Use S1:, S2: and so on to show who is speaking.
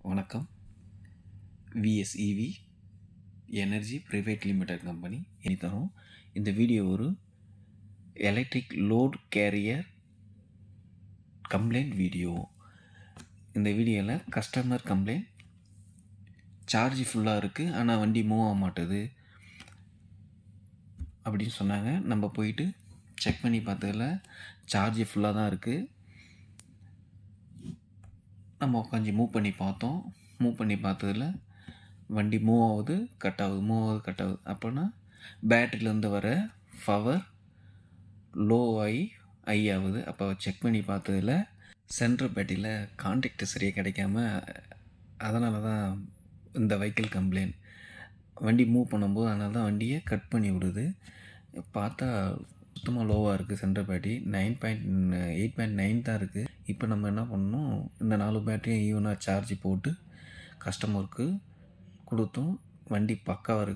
S1: வணக்கம். VSEV energy private limited company இனி தரும். இந்த வீடியோ ஒரு electric load carrier complaint video. இந்த வீடியோவில் கஸ்டமர் கம்ப்ளைண்ட், சார்ஜ் ஃபுல்லாக இருக்குது ஆனால் வண்டி மூவ் ஆக மாட்டுது அப்படின்னு சொன்னாங்க. நம்ம போயிட்டு செக் பண்ணி பார்த்ததில் சார்ஜ் ஃபுல்லாக தான் இருக்குது. நம்ம உட்காந்து மூவ் பண்ணி பார்த்தோம். மூவ் பண்ணி பார்த்ததில் வண்டி மூவ் ஆகுது, கட் ஆகுது. அப்போனா பேட்டரியிலேருந்து வர பவர் லோ ஆகி ஹை ஆகுது. அப்போ செக் பண்ணி பார்த்ததில் சென்ட்ரல் பேட்டரியில் கான்டாக்ட் சரியாக கிடைக்காம, அதனால தான் இந்த வெஹிக்கிள் கம்ப்ளைண்ட். வண்டி மூவ் பண்ணும்போது அதனால தான் வண்டியை கட் பண்ணி விடுது. பார்த்தா சுத்தமாக லோவாக இருக்குது. சென்ட்ரல் பேட்டரி 8.9 தான் இருக்குது. இப்போ நம்ம என்ன பண்ணணும், இந்த 4 பேட்டரியும் ஈவனாக சார்ஜ் போட்டு கஸ்டமருக்கு கொடுத்தோம். வண்டி பக்காவாக இருக்குது.